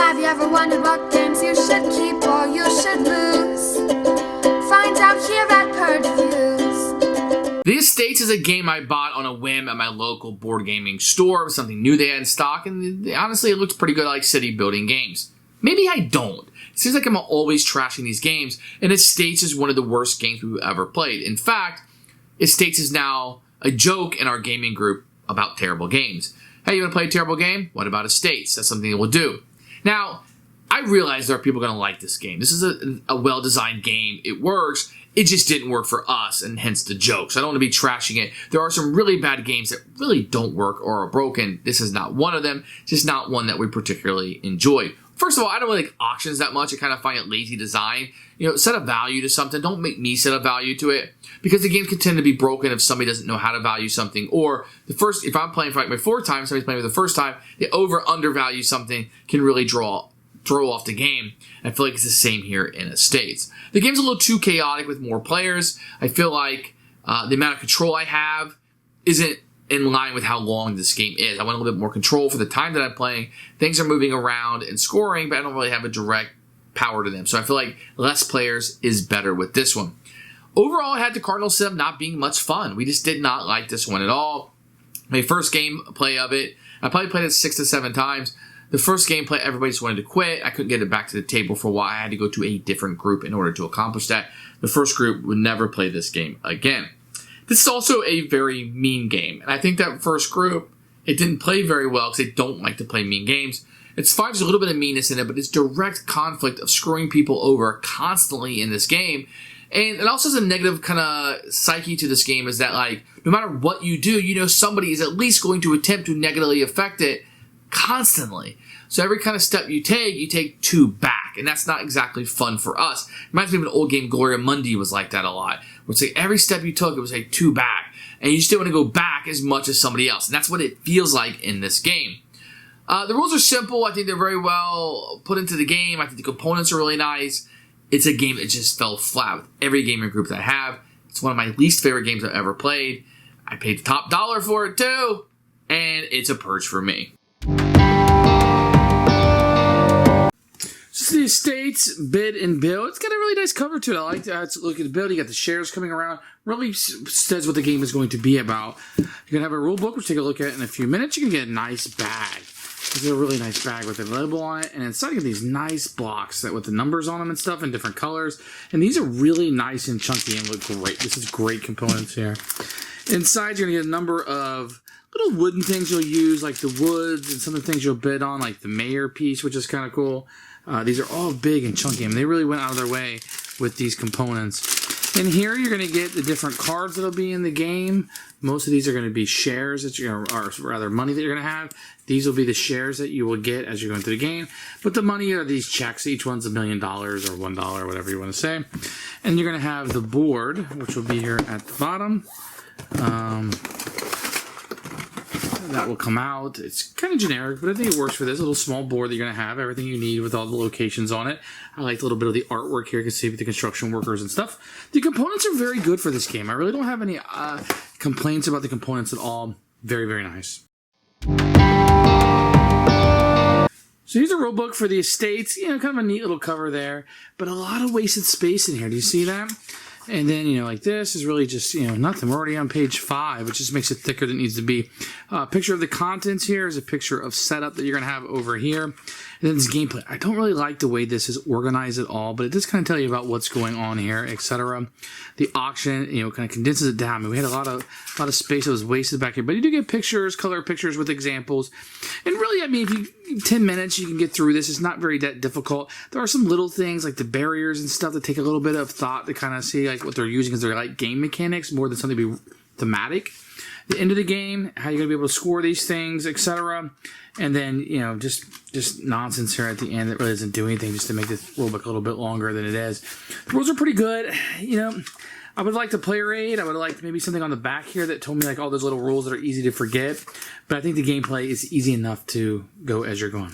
Have you ever wondered what games you should keep or you should lose? Find out here at Purge Reviews. The Estates is a game I bought on a whim at my local board gaming store. It was something new they had in stock, and honestly, it looks pretty good. I like city building games. Maybe I don't. It seems like I'm always trashing these games, and Estates is one of the worst games we've ever played. In fact, Estates is now a joke in our gaming group about terrible games. Hey, you want to play a terrible game? What about Estates? That's something that we'll do. Now, I realize there are people going to like this game. This is a well-designed game. It works. It just didn't work for us, and hence the joke. So I don't want to be trashing it. There are some really bad games that really don't work or are broken. This is not one of them. Just not one that we particularly enjoy. First of all, I don't really like auctions that much. I kind of find it lazy design. You know, set a value to something. Don't make me set a value to it, because the game can tend to be broken if somebody doesn't know how to value something. Or if I'm playing for like my fourth time, somebody's playing for the first time, they undervalue something can really throw off the game. I feel like it's the same here in Estates. The game's a little too chaotic with more players. I feel like the amount of control I have isn't in line with how long this game is. I want a little bit more control for the time that I'm playing. Things are moving around and scoring, but I don't really have a direct power to them. So I feel like less players is better with this one. Overall, I had the Cardinal Sim not being much fun. We just did not like this one at all. My first gameplay of it, I probably played it 6 to 7 times. The first gameplay, everybody just wanted to quit. I couldn't get it back to the table for a while. I had to go to a different group in order to accomplish that. The first group would never play this game again. This is also a very mean game. And I think that first group, it didn't play very well because they don't like to play mean games. It's fine, there's a little bit of meanness in it, but it's direct conflict of screwing people over constantly in this game. And it also has a negative kind of psyche to this game, is that like, no matter what you do, you know somebody is at least going to attempt to negatively affect it constantly. So every kind of step you take 2 back. And that's not exactly fun for us. It reminds me of an old game, Gloria Mundi was like that a lot. Where it's like every step you took, it was like 2 back. And you just didn't want to go back as much as somebody else. And that's what it feels like in this game. The rules are simple. I think they're very well put into the game. I think the components are really nice. It's a game that just fell flat with every gaming group that I have. It's one of my least favorite games I've ever played. I paid the top dollar for it too. And it's a purge for me. The Estates bid and build. It's got a really nice cover to it. I like to look at the build. You got the shares coming around. Really says what the game is going to be about. You're going to have a rule book, which we'll take a look at in a few minutes. You're going to get a nice bag. It's a really nice bag with a label on it. And inside you get these nice blocks with the numbers on them and stuff in different colors. And these are really nice and chunky and look great. This is great components here. Inside you're going to get a number of little wooden things you'll use, like the woods, and some of the things you'll bid on, like the mayor piece, which is kind of cool. These are all big and chunky. I mean, they really went out of their way with these components. And here you're going to get the different cards that'll be in the game. Most of these are going to be shares that or rather money that you're going to have. These will be the shares that you will get as you're going through the game. But the money are these checks. Each one's $1 million or $1, whatever you want to say. And you're going to have the board, which will be here at the bottom. That will come out. It's kind of generic, but I think it works for this little small board that you're going to have. Everything you need with all the locations on it. I like a little bit of the artwork here. You can see with the construction workers and stuff. The components are very good for this game. I really don't have any complaints about the components at all. Very, very nice. So here's a rule book for the Estates. You know, kind of a neat little cover there, but a lot of wasted space in here. Do you see that? And then, you know, like this is really just, you know, nothing. We're already on page 5, which just makes it thicker than it needs to be. Picture of the contents here is a picture of setup that you're going to have over here. And then this gameplay. I don't really like the way this is organized at all, but it does kind of tell you about what's going on here, etc. The auction, you know, kind of condenses it down. I mean, we had a lot of space that was wasted back here, but you do get pictures, color pictures with examples. And really, I mean, if you 10 minutes, you can get through this. It's not very that difficult. There are some little things like the barriers and stuff that take a little bit of thought to kind of see like what they're using, because they're like game mechanics more than something to be thematic. The end of the game, how you're going to be able to score these things, etc. And then, you know, just nonsense here at the end that really doesn't do anything, just to make this rulebook a little bit longer than it is. The rules are pretty good. You know, I would like the player aid. I would like maybe something on the back here that told me like all those little rules that are easy to forget. But I think the gameplay is easy enough to go as you're going.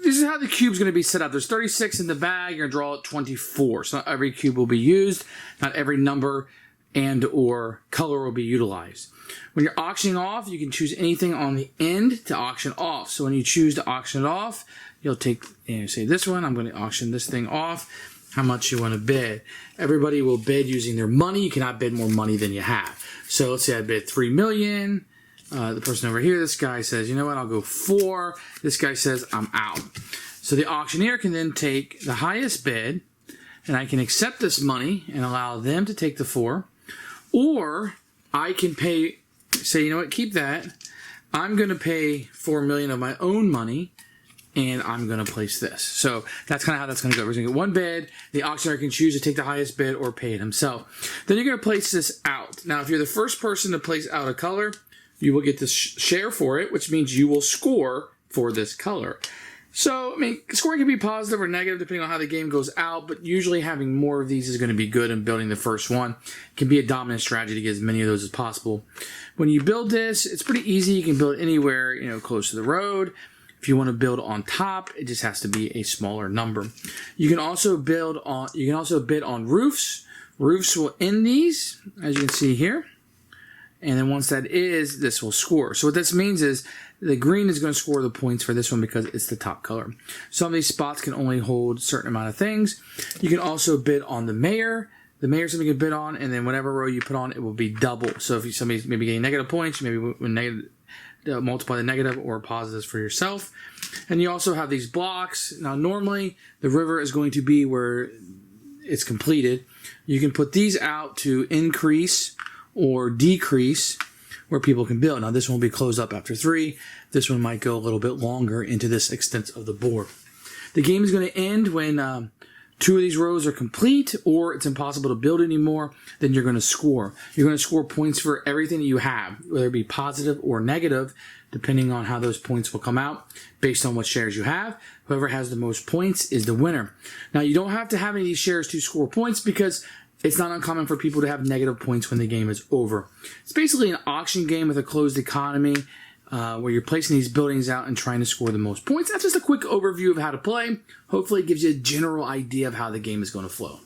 This is how the cube's going to be set up. There's 36 in the bag. You're going to draw 24. So not every cube will be used. Not every number and or color will be utilized. When you're auctioning off, you can choose anything on the end to auction off. So when you choose to auction it off, you'll take, say this one, I'm going to auction this thing off, how much you want to bid. Everybody will bid using their money. You cannot bid more money than you have. So let's say I bid $3 million. The person over here, this guy says, you know what, I'll go 4. This guy says, I'm out. So the auctioneer can then take the highest bid, and I can accept this money and allow them to take the 4. Or I can pay, say, you know what, keep that. I'm going to pay $4 million of my own money, and I'm going to place this. So that's kind of how that's going to go. We're going to get one bid. The auctioneer can choose to take the highest bid or pay it himself. Then you're going to place this out. Now, if you're the first person to place out a color, you will get the share for it, which means you will score for this color. So, I mean, scoring can be positive or negative depending on how the game goes out, but usually having more of these is going to be good in building the first one. It can be a dominant strategy to get as many of those as possible. When you build this, it's pretty easy. You can build anywhere, close to the road. If you want to build on top, it just has to be a smaller number. You can also bid on roofs. Roofs will end these, as you can see here. And then once that is, this will score. So what this means is the green is going to score the points for this one because it's the top color. Some of these spots can only hold a certain amount of things. You can also bid on the mayor. The mayor is something you can bid on, and then whatever row you put on, it will be double. So if somebody's maybe getting negative points, you maybe multiply the negative or positives for yourself. And you also have these blocks. Now normally the river is going to be where it's completed. You can put these out to increase or decrease where people can build. Now this one will be closed up after 3. This one might go a little bit longer into this extent of the board. The game is going to end when 2 of these rows are complete or it's impossible to build anymore. Then you're going to score. You're going to score points for everything that you have, whether it be positive or negative, depending on how those points will come out based on what shares you have. Whoever has the most points is the winner. Now you don't have to have any of these shares to score points because it's not uncommon for people to have negative points when the game is over. It's basically an auction game with a closed economy where you're placing these buildings out and trying to score the most points. That's just a quick overview of how to play. Hopefully it gives you a general idea of how the game is going to flow.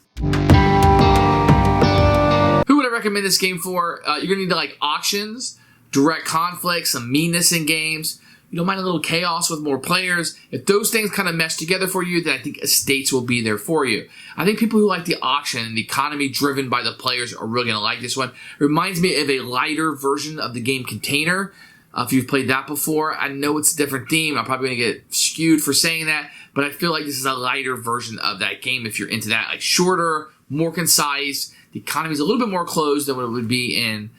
Who would I recommend this game for? You're going to need to like auctions, direct conflict, some meanness in games. You don't mind a little chaos with more players. If those things kind of mesh together for you, then I think estates will be there for you. I think people who like the auction and the economy driven by the players are really going to like this one. It reminds me of a lighter version of the game Container. If you've played that before, I know it's a different theme. I'm probably going to get skewed for saying that, but I feel like this is a lighter version of that game if you're into that. Like shorter, more concise. The economy is a little bit more closed than what it would be in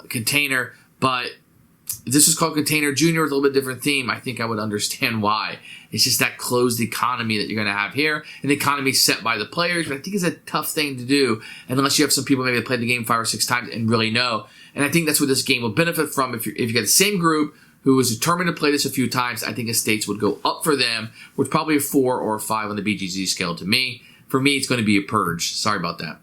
Container, but if this was called Container Junior with a little bit different theme, I think I would understand why. It's just that closed economy that you're going to have here, and the economy set by the players, but I think it's a tough thing to do unless you have some people maybe that played the game 5 or 6 times and really know. And I think that's what this game will benefit from. If you got the same group who was determined to play this a few times, I think estates would go up for them with probably a 4 or a 5 on the BGZ scale to me. For me, it's going to be a Purge. Sorry about that.